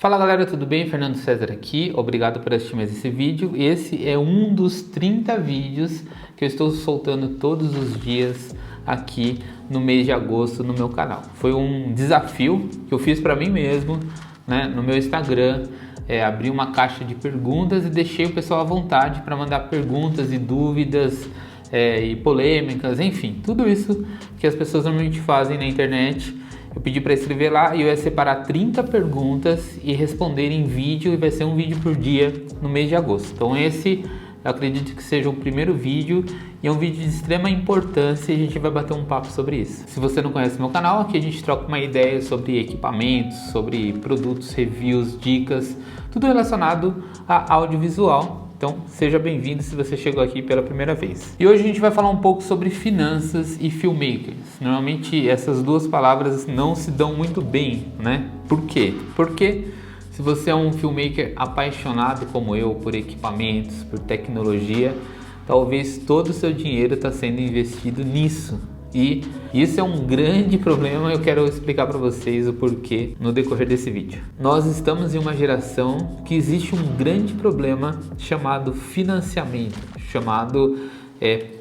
Fala galera, tudo bem? Fernando César aqui, obrigado por assistir mais esse vídeo. Esse é um dos 30 vídeos que eu estou soltando todos os dias aqui no mês de agosto no meu canal. Foi um desafio que eu fiz para mim mesmo, né, no meu Instagram. Abri uma caixa de perguntas e deixei o pessoal à vontade para mandar perguntas e dúvidas e polêmicas, enfim, tudo isso que as pessoas normalmente fazem na internet. Eu pedi para escrever lá e eu ia separar 30 perguntas e responder em vídeo, e vai ser um vídeo por dia no mês de agosto. Então esse eu acredito que seja o primeiro vídeo e é um vídeo de extrema importância e a gente vai bater um papo sobre isso. Se você não conhece meu canal, aqui a gente troca uma ideia sobre equipamentos, sobre produtos, reviews, dicas, tudo relacionado a audiovisual. Então seja bem-vindo se você chegou aqui pela primeira vez. E hoje a gente vai falar um pouco sobre finanças e filmmakers. Normalmente essas duas palavras não se dão muito bem, né? Por quê? Porque se você é um filmmaker apaixonado como eu por equipamentos, por tecnologia, talvez todo o seu dinheiro está sendo investido nisso. E isso é um grande problema, eu quero explicar para vocês o porquê no decorrer desse vídeo. Nós estamos em uma geração que existe um grande problema chamado financiamento, chamado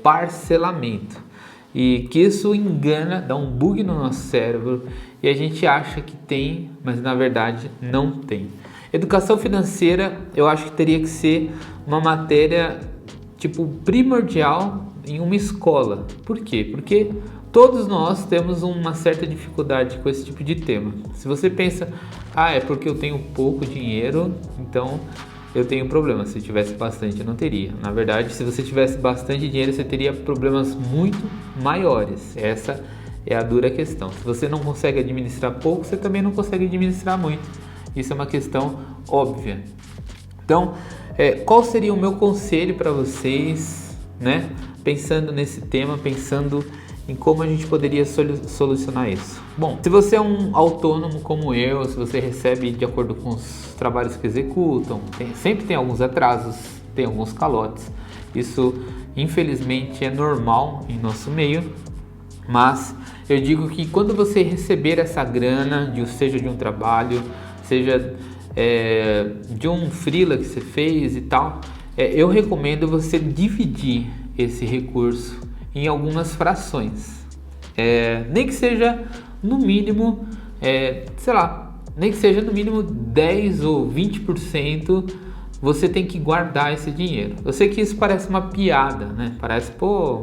parcelamento. E que isso engana, dá um bug no nosso cérebro e a gente acha que tem, mas na verdade não tem. Educação financeira eu acho que teria que ser uma matéria tipo primordial em uma escola. Por quê? Porque todos nós temos uma certa dificuldade com esse tipo de tema. Se você pensa, é porque eu tenho pouco dinheiro, então eu tenho problema. Se eu tivesse bastante, eu não teria. Na verdade, se você tivesse bastante dinheiro, você teria problemas muito maiores. Essa é a dura questão. Se você não consegue administrar pouco, você também não consegue administrar muito. Isso é uma questão óbvia. Então, qual seria o meu conselho para vocês, né? Pensando nesse tema, pensando em como a gente poderia solucionar isso. Bom, se você é um autônomo como eu, se você recebe de acordo com os trabalhos que executam, sempre tem alguns atrasos, tem alguns calotes. Isso, infelizmente, é normal em nosso meio, mas eu digo que quando você receber essa grana, seja de um trabalho, seja de um freela que você fez e tal, eu recomendo você dividir esse recurso em algumas frações, nem que seja no mínimo, nem que seja no mínimo 10 ou 20%, você tem que guardar esse dinheiro. Eu sei que isso parece uma piada, né? Parece,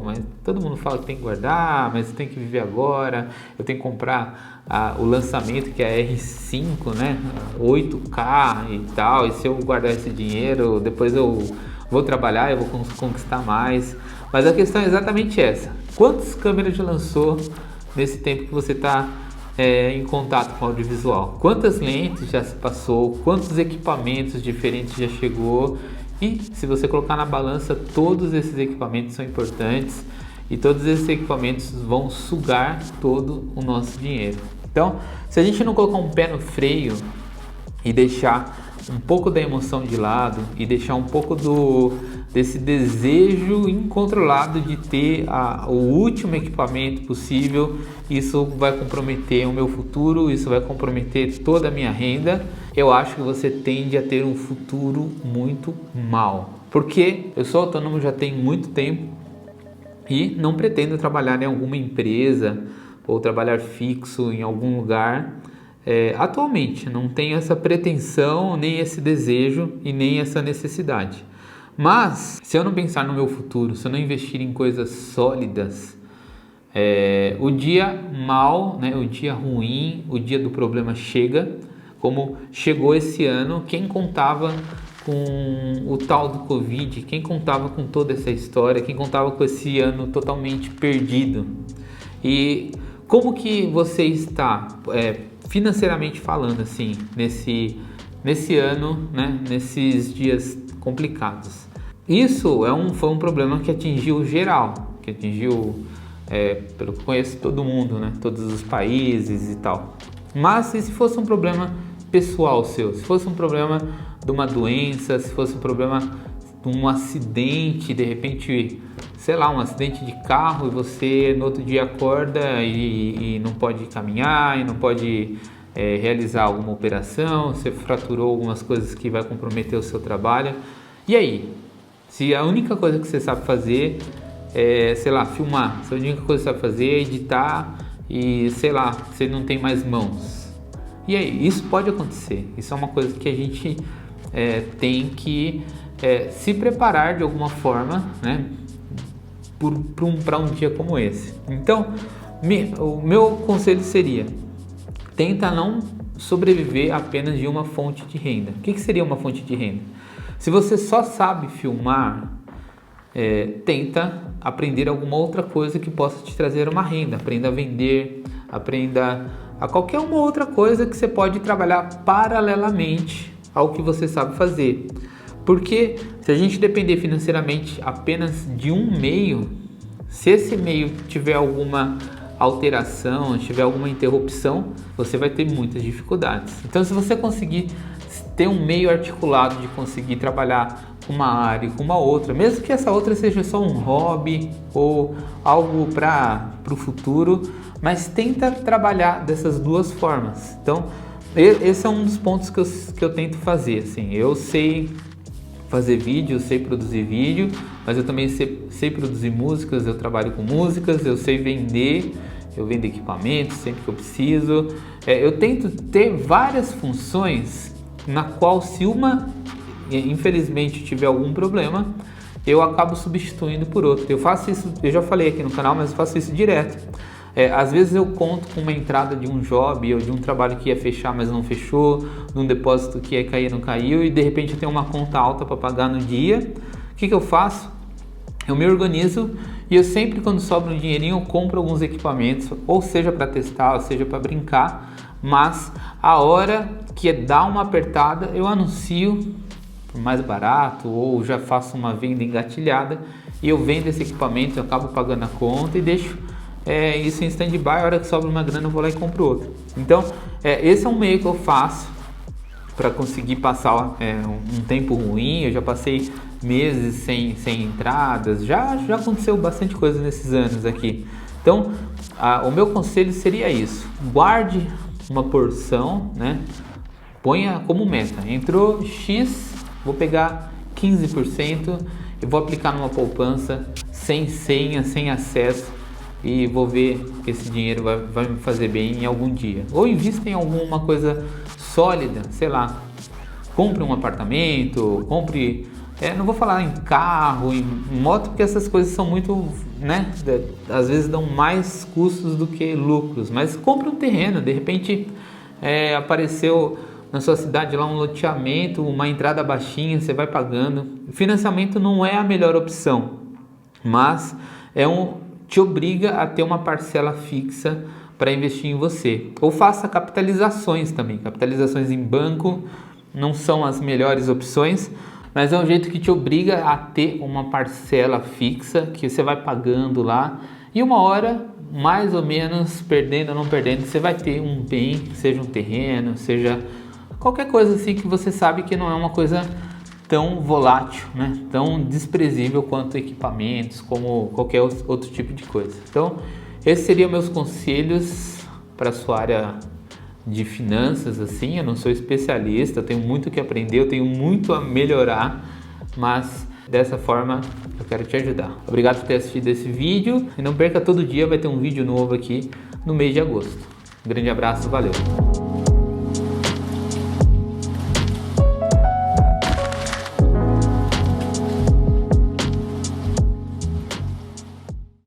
mas todo mundo fala que tem que guardar, mas eu tenho que viver agora, eu tenho que comprar o lançamento que é a R5, né? 8K e tal, e se eu guardar esse dinheiro, depois eu vou trabalhar, eu vou conquistar mais. Mas a questão é exatamente essa. Quantas câmeras já lançou nesse tempo que você está em contato com o audiovisual? Quantas lentes já se passou? Quantos equipamentos diferentes já chegou? E se você colocar na balança, todos esses equipamentos são importantes e todos esses equipamentos vão sugar todo o nosso dinheiro. Então, se a gente não colocar um pé no freio e deixar um pouco da emoção de lado e deixar um pouco desse desejo incontrolado de ter o último equipamento possível, isso vai comprometer o meu futuro, isso vai comprometer toda a minha renda. Eu acho que você tende a ter um futuro muito mal, porque eu sou autônomo já tem muito tempo e não pretendo trabalhar em alguma empresa ou trabalhar fixo em algum lugar. Atualmente não tenho essa pretensão, nem esse desejo e nem essa necessidade. Mas se eu não pensar no meu futuro, se eu não investir em coisas sólidas, o dia mal, né, o dia ruim, o dia do problema chega, como chegou esse ano. Quem contava com o tal do Covid, quem contava com toda essa história, quem contava com esse ano totalmente perdido? E como que você está financeiramente falando, assim, nesse ano, né, nesses dias complicados? Isso foi um problema que atingiu geral, que atingiu, pelo que conheço, todo mundo, né, todos os países e tal. Mas e se fosse um problema pessoal seu? Se fosse um problema de uma doença, se fosse um problema de um acidente, de repente, um acidente de carro, e você no outro dia acorda e não pode caminhar, e não pode realizar alguma operação, você fraturou algumas coisas que vai comprometer o seu trabalho. E aí? Se a única coisa que você sabe fazer é, sei lá, filmar, se a única coisa que você sabe fazer é editar e, sei lá, você não tem mais mãos. E aí? Isso pode acontecer. Isso é uma coisa que a gente tem que se preparar de alguma forma, né, para um dia como esse. Então, o meu conselho seria: tenta não sobreviver apenas de uma fonte de renda. O que seria uma fonte de renda? Se você só sabe filmar, tenta aprender alguma outra coisa que possa te trazer uma renda. Aprenda a vender, aprenda a qualquer uma outra coisa que você pode trabalhar paralelamente ao que você sabe fazer. Porque se a gente depender financeiramente apenas de um meio, se esse meio tiver alguma alteração, tiver alguma interrupção, você vai ter muitas dificuldades. Então, se você conseguir ter um meio articulado de conseguir trabalhar com uma área e com uma outra, mesmo que essa outra seja só um hobby ou algo para o futuro, mas tenta trabalhar dessas duas formas. Então, esse é um dos pontos que eu tento fazer. Assim, eu sei fazer vídeo, eu sei produzir vídeo, mas eu também sei produzir músicas, eu trabalho com músicas, eu sei vender, eu vendo equipamentos sempre que eu preciso. Eu tento ter várias funções na qual, se uma infelizmente tiver algum problema, eu acabo substituindo por outra. Eu faço isso, eu já falei aqui no canal, mas eu faço isso direto. Às vezes eu conto com uma entrada de um job ou de um trabalho que ia fechar, mas não fechou, de um depósito que ia cair, não caiu, e de repente eu tenho uma conta alta para pagar no dia. O que eu faço? Eu me organizo e eu sempre, quando sobra um dinheirinho, eu compro alguns equipamentos, ou seja para testar, ou seja para brincar, mas a hora que dá uma apertada, eu anuncio por mais barato, ou já faço uma venda engatilhada e eu vendo esse equipamento, eu acabo pagando a conta e deixo isso em stand-by. A hora que sobra uma grana, eu vou lá e compro outro. Então, esse é um meio que eu faço para conseguir passar um tempo ruim. Eu já passei meses sem entradas, já aconteceu bastante coisa nesses anos aqui. Então, o meu conselho seria isso: guarde uma porção, né? Ponha como meta, entrou X, vou pegar 15% e vou aplicar numa poupança sem senha, sem acesso, e vou ver que esse dinheiro vai me fazer bem em algum dia. Ou invista em alguma coisa sólida, sei lá, compre um apartamento, compre, não vou falar em carro, em moto, porque essas coisas são muito, né, às vezes dão mais custos do que lucros, mas compre um terreno, de repente apareceu na sua cidade lá um loteamento, uma entrada baixinha, você vai pagando. O financiamento não é a melhor opção, mas te obriga a ter uma parcela fixa para investir em você. Ou faça capitalizações também. Capitalizações em banco não são as melhores opções, mas é um jeito que te obriga a ter uma parcela fixa que você vai pagando lá, e uma hora, mais ou menos, perdendo ou não perdendo, você vai ter um bem, seja um terreno, seja qualquer coisa assim que você sabe que não é uma coisa tão volátil, né? Tão desprezível quanto equipamentos, como qualquer outro tipo de coisa. Então, esses seriam meus conselhos para a sua área de finanças. Assim, eu não sou especialista, eu tenho muito que aprender, eu tenho muito a melhorar, mas dessa forma eu quero te ajudar. Obrigado por ter assistido esse vídeo, e não perca, todo dia vai ter um vídeo novo aqui no mês de agosto. Um grande abraço, valeu!